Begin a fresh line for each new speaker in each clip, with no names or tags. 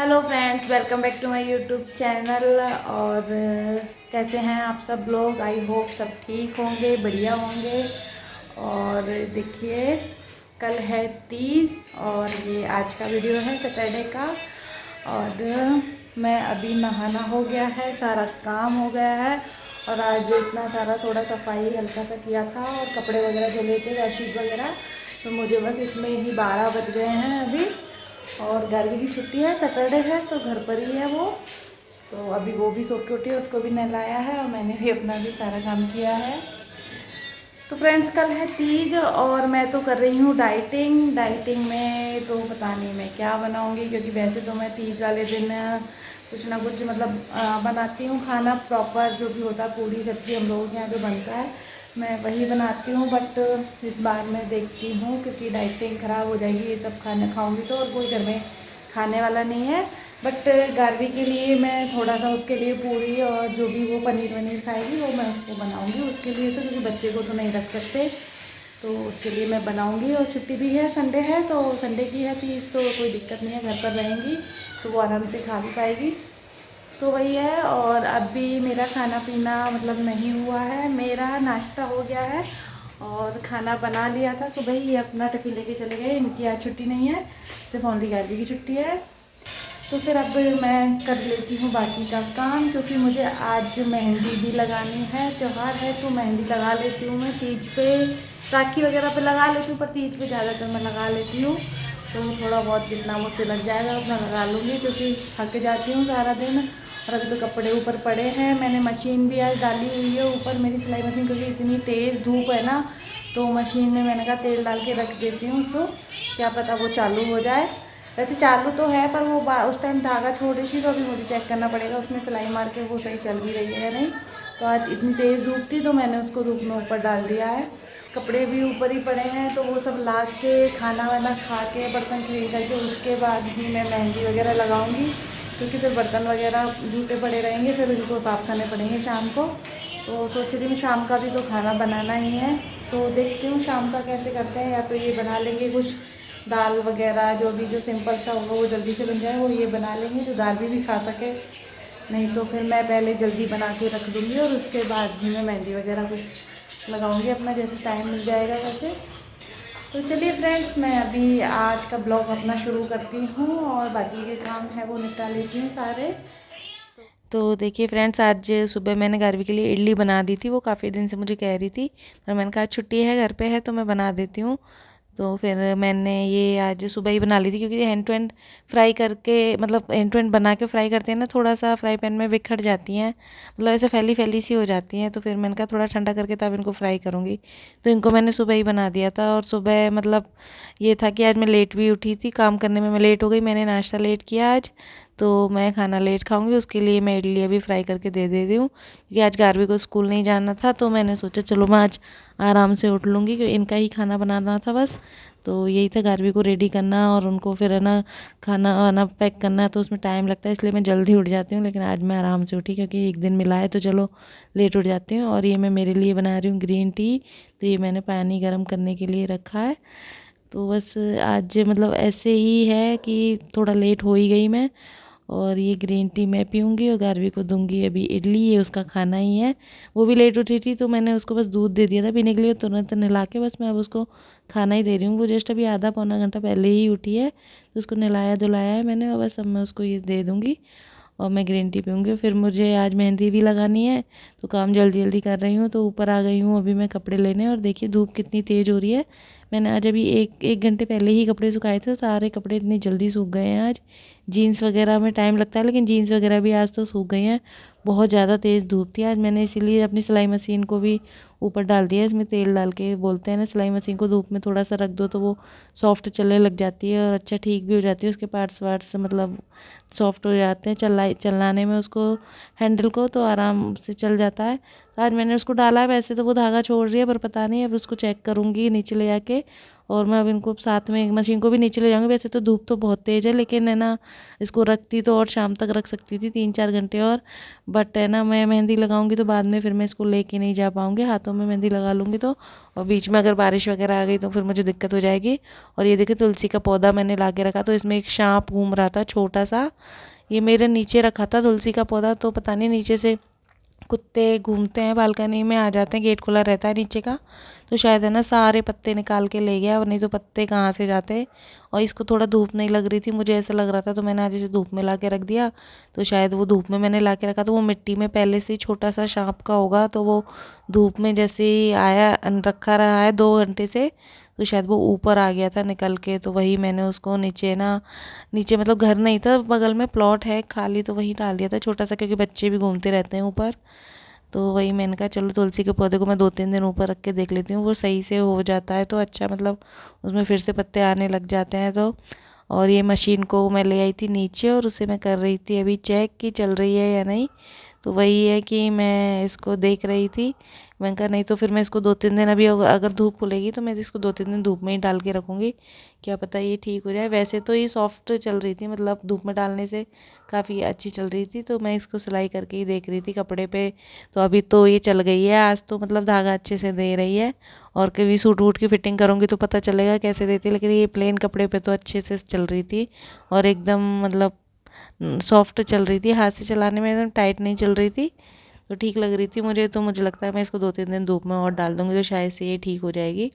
Hello friends, welcome back to my YouTube channel. और कैसे हैं आप सब लोग? आई होप सब ठीक होंगे, बढ़िया होंगे। और देखिए, कल है तीज और ये आज का वीडियो है सैटरडे का। और मैं अभी नहाना हो गया है, सारा काम हो गया है। और आज इतना सारा थोड़ा सफाई हल्का सा किया था और कपड़े वगैरह धुले थे, बेडशीट वगैरह। तो मुझे बस इसमें ही 12 बज गए हैं अभी। और गर्मी की छुट्टी है, सैटरडे है तो घर पर ही है वो। तो अभी वो भी सो के उठी है, उसको भी नहलाया है और मैंने भी अपना भी सारा काम किया है। तो फ्रेंड्स, कल है तीज और मैं तो कर रही हूँ डाइटिंग में तो पता नहीं मैं क्या बनाऊँगी, क्योंकि वैसे तो मैं तीज वाले दिन कुछ ना कुछ मतलब बनाती हूँ खाना प्रॉपर, जो भी होता है पूड़ी सब्ज़ी हम लोगों के यहाँ जो बनता है मैं वही बनाती हूँ। बट इस बार मैं देखती हूँ, क्योंकि डाइटिंग ख़राब हो जाएगी ये सब खाना खाऊँगी तो, और कोई घर में खाने वाला नहीं है। बट गार्वी के लिए मैं थोड़ा सा उसके लिए पूरी और जो भी वो पनीर वनीर खाएगी वो मैं उसको बनाऊँगी उसके लिए, तो क्योंकि बच्चे को तो नहीं रख सकते, तो उसके लिए मैं बनाऊँगी। और छुट्टी भी है, संडे है तो संडे की है तीज, तो कोई दिक्कत नहीं है, घर पर रहेंगी तो वो आराम से खा भी पाएगी। तो वही है। और अभी मेरा खाना पीना मतलब नहीं हुआ है, मेरा नाश्ता हो गया है और खाना बना लिया था सुबह ही। अपना टिफ़िन लेके चले गए, इनकी आज छुट्टी नहीं है, सिर्फ ओनली गार्वी की छुट्टी है। तो फिर अब मैं कर लेती हूँ बाकी का काम, क्योंकि मुझे आज मेहंदी भी लगानी है। त्यौहार है तो मेहंदी लगा लेती हूँ मैं तीज पे, राखी वगैरह पे लगा लेती हूँ, पर तीज पे ज़्यादातर मैं लगा लेती हूँ। तो थोड़ा बहुत जितना मुझसे लग जाएगा उतना लगा लूँगी, क्योंकि थक जाती हूँ सारा दिन। और अभी तो कपड़े ऊपर पड़े हैं, मैंने मशीन भी आज डाली हुई है ऊपर, मेरी सिलाई मशीन, क्योंकि इतनी तेज़ धूप है ना, तो मशीन में मैंने कहा तेल डाल के रख देती हूँ उसको, क्या पता वो चालू हो जाए। वैसे चालू तो है, पर वो उस टाइम धागा छोड़ रही थी, तो अभी मुझे चेक करना पड़ेगा उसमें सिलाई मार के वो सही चल भी रही है नहीं। तो आज इतनी तेज़ धूप थी तो मैंने उसको धूप में ऊपर डाल दिया है। कपड़े भी ऊपर ही पड़े हैं, तो वो सब ला के खाना वाना खा के बर्तन क्लीन करके उसके बाद ही मैं मेहंदी वगैरह लगाऊंगी, क्योंकि फिर बर्तन वगैरह जूठे पड़े रहेंगे, फिर उनको साफ़ करने पड़ेंगे शाम को। तो सोच रही हूँ शाम का भी तो खाना बनाना ही है, तो देखती हूँ शाम का कैसे करते हैं। या तो ये बना लेंगे कुछ दाल वगैरह, जो भी जो सिंपल सा होगा वो जल्दी से बन जाए, वो ये बना लेंगे जो दाल भी खा सके। नहीं तो फिर मैं पहले जल्दी बना के रख दूँगी और उसके बाद ही मैं मेहंदी वगैरह कुछ लगाऊंगी, अपना जैसे टाइम मिल जाएगा वैसे। तो चलिए फ्रेंड्स, मैं अभी आज का ब्लॉग अपना शुरू करती हूँ और बाकी के काम है वो निपटा लेती हूँ सारे।
तो देखिए फ्रेंड्स, आज सुबह मैंने गार्वी के लिए इडली बना दी थी। वो काफ़ी दिन से मुझे कह रही थी, पर मैंने कहा छुट्टी है, घर पे है तो मैं बना देती हूँ। तो फिर मैंने ये आज सुबह ही बना ली थी, क्योंकि हैंड टू हैंड फ्राई करके, मतलब हैंड टू हैंड बना के फ्राई करते हैं ना, थोड़ा सा फ्राई पैन में बिखर जाती हैं, मतलब ऐसे फैली फैली सी हो जाती हैं। तो फिर मैंने कहा थोड़ा ठंडा करके तब इनको फ्राई करूँगी। तो इनको मैंने सुबह ही बना दिया था। और सुबह मतलब ये था कि आज मैं लेट भी उठी थी, काम करने में मैं लेट हो गई, मैंने नाश्ता लेट किया आज, तो मैं खाना लेट खाऊंगी। उसके लिए मैं इडली अभी फ्राई करके दे देती हूँ, क्योंकि आज गार्वी को स्कूल नहीं जाना था, तो मैंने सोचा चलो मैं आज आराम से उठ लूँगी, क्योंकि इनका ही खाना बनाना था बस। तो यही था, गार्वी को रेडी करना और उनको फिर है ना खाना वाना पैक करना, तो उसमें टाइम लगता है, इसलिए मैं जल्दी उठ जाती हूँ। लेकिन आज मैं आराम से उठी, क्योंकि एक दिन मिला है तो चलो लेट उठ जाती हूँ। और ये मैं मेरे लिए बना रही हूँ ग्रीन टी। तो ये मैंने पानी गर्म करने के लिए रखा है। तो बस आज मतलब ऐसे ही है कि थोड़ा लेट हो ही गई मैं। और ये ग्रीन टी मैं पीऊँगी और गार्वी को दूंगी अभी इडली, ये उसका खाना ही है। वो भी लेट उठी थी तो मैंने उसको बस दूध दे दिया था पीने के लिए, तुरंत नहला के बस मैं अब उसको खाना ही दे रही हूँ। वो जस्ट अभी आधा पौना घंटा पहले ही उठी है, तो उसको नहलाया धुलाया है मैंने, और बस अब मैं उसको ये दे दूँगी और मैं ग्रीन टी पीऊँगी। फिर मुझे आज मेहंदी भी लगानी है, तो काम जल्दी जल्दी कर रही हूँ। तो ऊपर आ गई हूँ अभी मैं कपड़े लेने, और देखिए धूप कितनी तेज़ हो रही है। मैंने आज अभी एक घंटे पहले ही कपड़े सुखाए थे, सारे कपड़े इतनी जल्दी सूख गए हैं आज। जीन्स वगैरह में टाइम लगता है, लेकिन जीन्स वगैरह भी आज तो सूख गई हैं। बहुत ज़्यादा तेज़ धूप थी आज, मैंने इसीलिए अपनी सिलाई मशीन को भी ऊपर डाल दिया। इसमें तेल डाल के, बोलते हैं ना सिलाई मशीन को धूप में थोड़ा सा रख दो तो वो सॉफ्ट चलने लग जाती है और अच्छा ठीक भी हो जाती है, उसके पार्ट्स वार्ट्स मतलब सॉफ्ट हो जाते हैं, चलाने में उसको, हैंडल को, तो आराम से चल जाता है। तो आज मैंने उसको डाला है, वैसे तो वो धागा छोड़ रही है, पर पता नहीं, अब उसको चेक करूँगी नीचे ले जाके और मैं अब इनको साथ में मशीन को भी नीचे ले जाऊँगी। वैसे तो धूप तो बहुत तेज़ है, लेकिन है ना इसको रखती तो और शाम तक रख सकती थी 3-4 घंटे और, बट है ना मैं मेहंदी लगाऊंगी तो बाद में फिर मैं इसको लेके नहीं जा पाऊँगी, हाथों में मेहंदी लगा लूँगी तो, और बीच में अगर बारिश वगैरह आ गई तो फिर मुझे दिक्कत हो जाएगी। और ये देखिए तुलसी का पौधा मैंने ला के रखा, तो इसमें एक सांप घूम रहा था छोटा सा, ये मेरे नीचे रखा था तुलसी का पौधा, तो पता नहीं नीचे से कुत्ते घूमते हैं, बालकनी में आ जाते हैं, गेट खुला रहता है नीचे का, तो शायद है ना सारे पत्ते निकाल के ले गया, और नहीं तो पत्ते कहाँ से जाते। और इसको थोड़ा धूप नहीं लग रही थी, मुझे ऐसा लग रहा था, तो मैंने आज इसे धूप में ला के रख दिया। तो शायद वो धूप में मैंने ला के रखा तो वो मिट्टी में पहले से ही छोटा सा सांप का होगा, तो वो धूप में जैसे ही आया रखा रहा है 2 घंटे से, तो शायद वो ऊपर आ गया था निकल के, तो वही मैंने उसको नीचे ना, नीचे मतलब घर नहीं था, बगल में प्लॉट है खाली, तो वहीं डाल दिया था छोटा सा, क्योंकि बच्चे भी घूमते रहते हैं ऊपर। तो वही मैंने कहा चलो तुलसी के पौधे को मैं 2-3 दिन ऊपर रख के देख लेती हूँ, वो सही से हो जाता है तो अच्छा, मतलब उसमें फिर से पत्ते आने लग जाते हैं तो। और ये मशीन को मैं ले आई थी नीचे, और उसे मैं कर रही थी अभी चेक कि चल रही है या नहीं। तो वही है कि मैं इसको देख रही थी, मैंने कहा नहीं तो फिर मैं इसको 2-3 दिन, अभी अगर धूप खुलेगी तो मैं इसको 2-3 दिन धूप में ही डाल के रखूँगी, क्या पता ये ठीक हो जाए। वैसे तो ये सॉफ्ट चल रही थी, मतलब धूप में डालने से काफ़ी अच्छी चल रही थी, तो मैं इसको सिलाई करके ही देख रही थी कपड़े पे। तो अभी तो ये चल गई है आज तो, मतलब धागा अच्छे से दे रही है, और कभी सूट वूट की फिटिंग करूँगी तो पता चलेगा कैसे देती है, लेकिन ये प्लेन कपड़े पे तो अच्छे से चल रही थी, और एकदम मतलब सॉफ्ट चल रही थी, हाथ से चलाने में एकदम टाइट नहीं चल रही थी, तो ठीक लग रही थी मुझे। तो मुझे लगता है मैं इसको 2-3 दिन धूप में और डाल दूँगी तो शायद से ये ठीक हो जाएगी।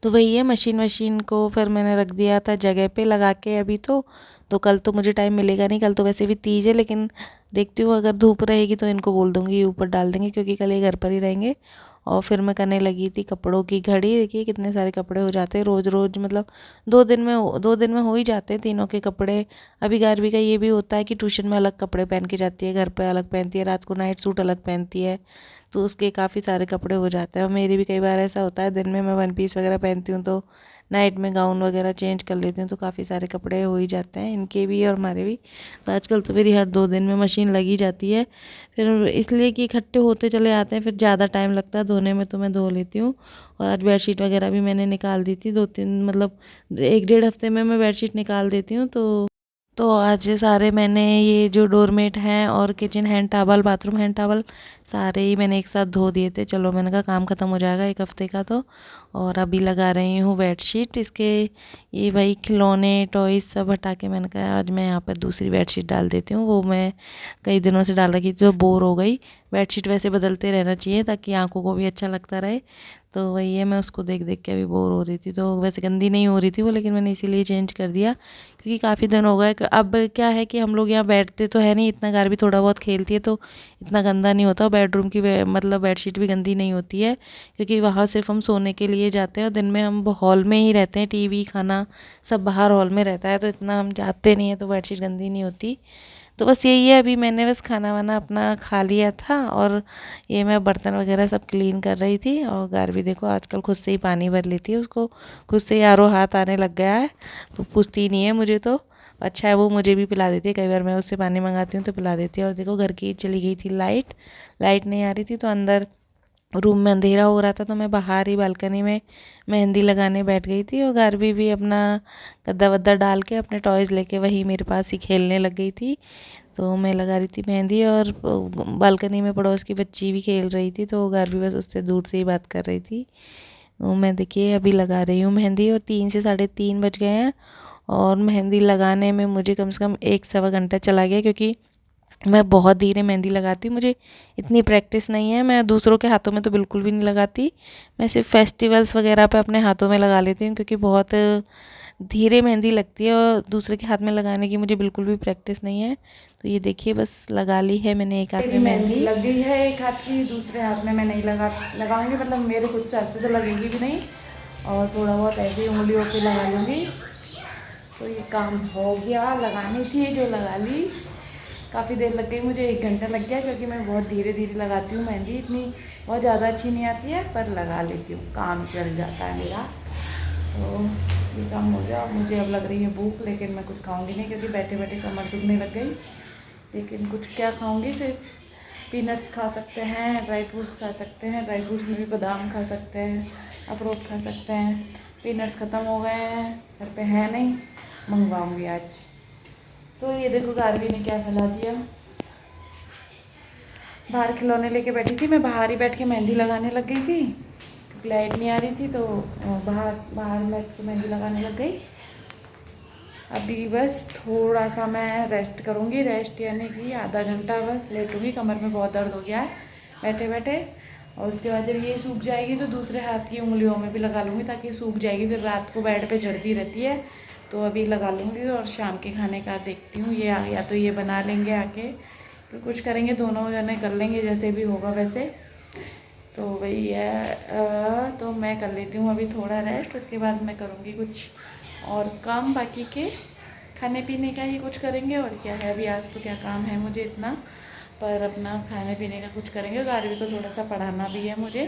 तो वही है, मशीन को फिर मैंने रख दिया था जगह पे लगा के अभी तो कल तो मुझे टाइम मिलेगा नहीं, कल तो वैसे भी तीज है, लेकिन देखती हूँ अगर धूप रहेगी तो इनको बोल दूँगी ऊपर डाल देंगे, क्योंकि कल ये घर पर ही रहेंगे। और फिर मैं करने लगी थी कपड़ों की घड़ी, देखिए कितने सारे कपड़े हो जाते हैं रोज़ रोज़, मतलब 2 दिन में हो ही जाते हैं तीनों के कपड़े। अभी गारवी का ये भी होता है कि ट्यूशन में अलग कपड़े पहन के जाती है, घर पे अलग पहनती है, रात को नाइट सूट अलग पहनती है, तो उसके काफ़ी सारे कपड़े हो जाते हैं। और मेरी भी कई बार ऐसा होता है, दिन में मैं वन पीस वगैरह पहनती हूँ तो नाइट में गाउन वगैरह चेंज कर लेती हूँ, तो काफ़ी सारे कपड़े हो ही जाते हैं, इनके भी और हमारे भी। तो आजकल तो मेरी हर 2 दिन में मशीन लगी जाती है, फिर इसलिए कि इकट्ठे होते चले आते हैं, फिर ज़्यादा टाइम लगता है धोने में, तो मैं धो लेती हूँ। और आज बेडशीट वगैरह भी मैंने निकाल दी थी 2-3, मतलब 1-1.5 हफ्ते में मैं बेडशीट निकाल देती हूँ। तो आज सारे मैंने ये जो डोरमेट हैं और kitchen hand towel, bathroom hand towel, सारे ही मैंने एक साथ धो दिए थे। चलो मैंने कहा काम ख़त्म हो जाएगा 1 हफ्ते का तो। और अभी लगा रही हूँ बेडशीट, इसके ये वही खिलौने टॉयज़ सब हटा के मैंने कहा आज मैं यहाँ पर दूसरी बेडशीट डाल देती हूँ, वो मैं कई दिनों से डाल रखी जो बोर हो गई। बेडशीट वैसे बदलते रहना चाहिए ताकि आँखों को भी अच्छा लगता रहे, तो वही है, मैं उसको देख देख के अभी बोर हो रही थी। तो वैसे गंदी नहीं हो रही थी वो, लेकिन मैंने इसीलिए चेंज कर दिया क्योंकि काफ़ी दिन हो गए। अब क्या है कि हम लोग यहाँ बैठते तो है नहीं इतना, घर भी थोड़ा बहुत खेलती है तो इतना गंदा नहीं होता। बेडरूम की मतलब बेडशीट भी गंदी नहीं होती है, क्योंकि वहाँ सिर्फ हम सोने के लिए जाते हैं और दिन में हम हॉल में ही रहते हैं, टीवी खाना सब बाहर हॉल में रहता है, तो इतना हम जाते नहीं हैं, तो बेडशीट गंदी नहीं होती। तो बस यही है, अभी मैंने बस खाना वाना अपना खा लिया था और ये मैं बर्तन वगैरह सब क्लीन कर रही थी। और घर भी देखो आजकल खुद से ही पानी भर लेती है, उसको खुद से ही आरो हाथ आने लग गया है, तो पूछती नहीं है मुझे। तो अच्छा है, वो मुझे भी पिला देती है, कई बार मैं उससे पानी मंगाती हूँ तो पिला देती है। और देखो घर की चली गई थी लाइट नहीं आ रही थी, तो अंदर रूम में अंधेरा हो रहा था, तो मैं बाहर ही बालकनी में मेहंदी लगाने बैठ गई थी। और गारवी भी अपना गद्दा वद्दा डाल के अपने टॉयज़ लेके वही मेरे पास ही खेलने लग गई थी, तो मैं लगा रही थी मेहंदी। और बालकनी में पड़ोस की बच्ची भी खेल रही थी, तो गारवी बस उससे दूर से ही बात कर रही थी। तो मैं देखिए अभी लगा रही हूँ मेहंदी, और 3 से 3:30 बज गए हैं। और मेहंदी लगाने में मुझे कम से कम 1-1.25 घंटा चला गया, क्योंकि मैं बहुत धीरे मेहंदी लगाती हूँ, मुझे इतनी प्रैक्टिस नहीं है। मैं दूसरों के हाथों में तो बिल्कुल भी नहीं लगाती, मैं सिर्फ फेस्टिवल्स वगैरह पे अपने हाथों में लगा लेती हूँ, क्योंकि बहुत धीरे मेहंदी लगती है और दूसरे के हाथ में लगाने की मुझे बिल्कुल भी प्रैक्टिस नहीं है। तो ये देखिए बस लगा ली है मैंने एक हाथ में मेहंदी।
लग गई है एक हाथ की, दूसरे हाथ में मैं नहीं लगाऊंगी, मतलब मेरे खुद से हाथ से तो लगेगी भी नहीं, और थोड़ा बहुत ऐसे ही उंगलियों पे लगा लूँगी। तो ये काम हो गया, लगानी थी जो लगा ली। काफ़ी देर लग गई मुझे, 1 घंटा लग गया, क्योंकि मैं बहुत धीरे धीरे लगाती हूँ मेहंदी, इतनी बहुत ज़्यादा अच्छी नहीं आती है, पर लगा लेती हूँ, काम चल जाता है मेरा। तो ये काम हो गया। मुझे अब लग रही है भूख, लेकिन मैं कुछ खाऊंगी नहीं, क्योंकि बैठे बैठे कमर दुखने लग गई। लेकिन कुछ क्या खाऊंगी, सिर्फ पीनट्स खा सकते हैं, ड्राई फ्रूट्स खा सकते हैं, ड्राई फ्रूट्स में भी बादाम खा सकते हैं, अखरोट खा सकते हैं, पीनट्स ख़त्म हो गए हैं, घर पे है नहीं, मंगवाऊंगी आज। तो ये देखो गार्वी ने क्या फैला दिया। बाहर खिलौने लेके बैठी थी, मैं बाहर ही बैठ के मेहंदी लगाने लग गई थी क्योंकि लाइट नहीं आ रही थी, तो बाहर बैठ के मेहंदी लगाने लग गई। अभी बस थोड़ा सा मैं रेस्ट करूँगी, रेस्ट यानी कि आधा घंटा बस लेटूँगी, कमर में बहुत दर्द हो गया है बैठे बैठे। और उसके बाद जब ये सूख जाएगी तो दूसरे हाथ की उंगलियों में भी लगा लूँगी ताकि सूख जाएगी, फिर रात को बेड पे चढ़ती रहती है, तो अभी लगा लूँगी। और शाम के खाने का देखती हूँ, ये या तो ये बना लेंगे आके, तो कुछ करेंगे, दोनों जने कर लेंगे जैसे भी होगा वैसे। तो वही है, तो मैं कर लेती हूँ अभी थोड़ा रेस्ट, उसके बाद मैं करूँगी कुछ और काम, बाकी के खाने पीने का ही कुछ करेंगे और क्या है। अभी आज तो क्या काम है मुझे इतना, पर अपना खाने पीने का कुछ करेंगे। गार्वी को थोड़ा सा पढ़ाना भी है मुझे,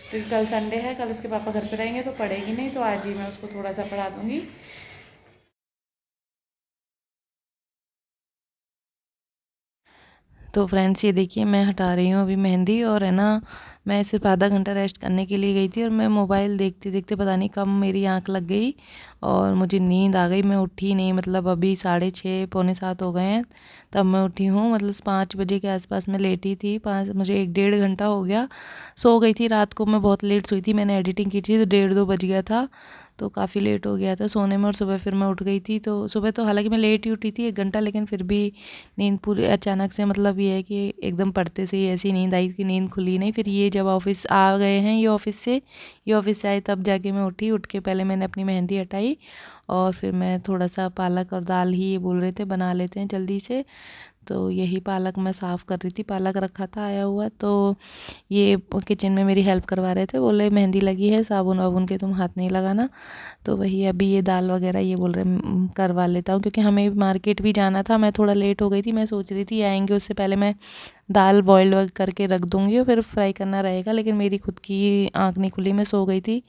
क्योंकि कल संडे है, कल उसके पापा घर पे रहेंगे तो पढ़ेगी नहीं, तो आज ही मैं उसको थोड़ा सा पढ़ा दूँगी।
तो फ्रेंड्स ये देखिए मैं हटा रही हूँ अभी मेहंदी, और है ना मैं सिर्फ आधा घंटा रेस्ट करने के लिए गई थी, और मैं मोबाइल देखते देखते पता नहीं कब मेरी आंख लग गई और मुझे नींद आ गई। मैं उठी नहीं, मतलब अभी 6:30 पौने 7 हो गए हैं तब मैं उठी हूँ, मतलब 5 बजे के आसपास मैं लेटी थी। मुझे 1 डेढ़ घंटा हो गया सो गई थी। रात को मैं बहुत लेट सोई थी, मैंने एडिटिंग की थी तो 1:30 2 बज गया था, तो काफ़ी लेट हो गया था सोने में। और सुबह फिर मैं उठ गई थी, तो सुबह तो हालांकि मैं लेट ही उठी थी 1 घंटा, लेकिन फिर भी नींद पूरी अचानक से, मतलब ये है कि एकदम पढ़ते से ही ऐसी नींद आई कि नींद खुली नहीं। फिर ये जब ऑफिस आ गए हैं, ये ऑफिस से आए तब जाके मैं उठी। उठ के पहले मैंने अपनी मेहंदी हटाई, और फिर मैं थोड़ा सा पालक और दाल ही ये बोल रहे थे बना लेते हैं जल्दी से, तो यही पालक मैं साफ़ कर रही थी। पालक रखा था आया हुआ, तो ये किचन में मेरी हेल्प करवा रहे थे, बोले मेहंदी लगी है, साबुन वाबुन के तुम हाथ नहीं लगाना। तो वही अभी ये दाल वगैरह ये बोल रहे करवा लेता हूँ, क्योंकि हमें मार्केट भी जाना था। मैं थोड़ा लेट हो गई थी, मैं सोच रही थी आएंगे उससे पहले मैं दाल बॉयल करके रख दूँगी और फिर फ्राई करना रहेगा, लेकिन मेरी खुद की आँख नहीं खुली, मैं सो गई थी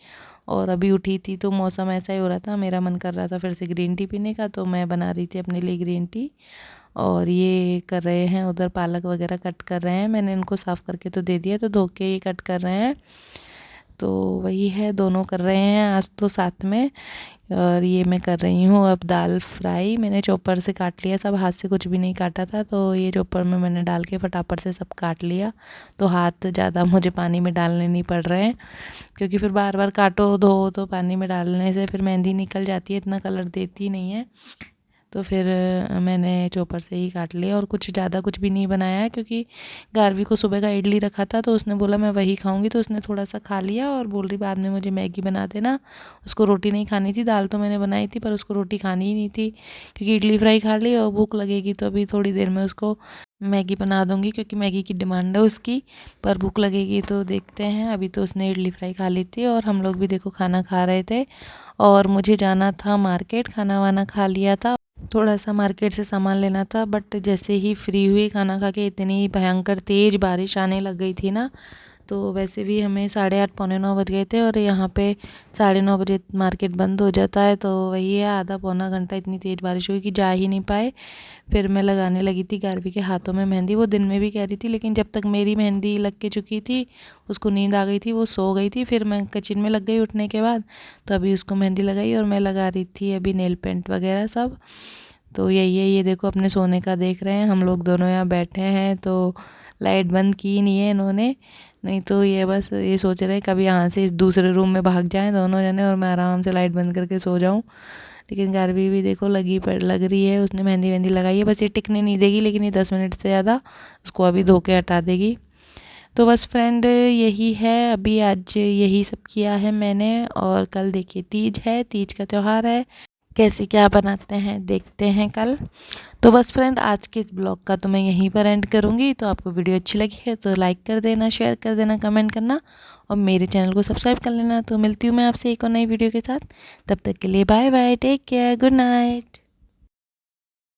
और अभी उठी थी। तो मौसम ऐसा ही हो रहा था, मेरा मन कर रहा था फिर से ग्रीन टी पीने का, तो मैं बना रही थी अपने लिए ग्रीन टी। और ये कर रहे हैं उधर पालक वगैरह कट कर रहे हैं, मैंने इनको साफ़ करके तो दे दिया, तो धो के ये कट कर रहे हैं। तो वही है, दोनों कर रहे हैं आज तो साथ में। और ये मैं कर रही हूँ अब दाल फ्राई। मैंने चॉपर से काट लिया सब, हाथ से कुछ भी नहीं काटा था, तो ये चॉपर में मैंने डाल के फटाफट से सब काट लिया, तो हाथ ज़्यादा मुझे पानी में डालने नहीं पड़ रहे हैं, क्योंकि फिर बार बार काटो धो, तो पानी में डालने से फिर मेहंदी निकल जाती है, इतना कलर देती नहीं है। तो फिर मैंने चॉपर से ही काट लिया, और कुछ ज़्यादा कुछ भी नहीं बनाया है, क्योंकि गार्वी को सुबह का इडली रखा था तो उसने बोला मैं वही खाऊंगी, तो उसने थोड़ा सा खा लिया और बोल रही बाद में मुझे मैगी बना देना। उसको रोटी नहीं खानी थी, दाल तो मैंने बनाई थी पर उसको रोटी खानी ही नहीं थी, क्योंकि इडली फ्राई खा ली और भूख लगेगी, तो अभी थोड़ी देर में उसको मैगी बना दूंगी, क्योंकि मैगी की डिमांड है उसकी। पर भूख लगेगी तो देखते हैं। अभी तो उसने इडली फ्राई खा ली थी, और हम लोग भी देखो खाना खा रहे थे, और मुझे जाना था मार्केट, खाना वाना खा लिया था, थोड़ा सा मार्केट से सामान लेना था। बट जैसे ही फ्री हुई खाना खा के, इतनी भयंकर तेज़ बारिश आने लग गई थी ना, तो वैसे भी हमें 8:30 पौने 9 बज गए थे, और यहाँ पे 9:30 बजे मार्केट बंद हो जाता है, तो वही है आधा पौना घंटा इतनी तेज़ बारिश हुई कि जा ही नहीं पाए। फिर मैं लगाने लगी थी गार्वी के हाथों में मेहंदी, वो दिन में भी कह रही थी, लेकिन जब तक मेरी मेहंदी लग के चुकी थी उसको नींद आ गई थी, वो सो गई थी। फिर मैं किचन में लग गई उठने के बाद, तो अभी उसको मेहंदी लगाई, और मैं लगा रही थी अभी नेल पेंट वगैरह सब। तो यही है, ये देखो अपने सोने का देख रहे हैं, हम लोग दोनों यहाँ बैठे हैं, तो लाइट बंद की नहीं है इन्होंने, नहीं तो ये बस ये सोच रहे हैं कभी यहाँ से इस दूसरे रूम में भाग जाएं दोनों जने और मैं आराम से लाइट बंद करके सो जाऊँ। लेकिन गार्वी भी देखो लग रही है, उसने मेहंदी वेहंदी लगाई है, बस ये टिकने नहीं देगी, लेकिन ये 10 मिनट से ज़्यादा उसको अभी धो के हटा देगी। तो बस फ्रेंड यही है, अभी आज यही सब किया है मैंने। और कल देखिए तीज है, तीज का त्यौहार है, कैसे क्या बनाते हैं देखते हैं कल। तो बस फ्रेंड आज के इस ब्लॉग का तो मैं यहीं पर एंड करूँगी। तो आपको वीडियो अच्छी लगी है तो लाइक कर देना, शेयर कर देना, कमेंट करना, और मेरे चैनल को सब्सक्राइब कर लेना। तो मिलती हूँ मैं आपसे एक और नई वीडियो के साथ, तब तक के लिए bye bye, take care, good night.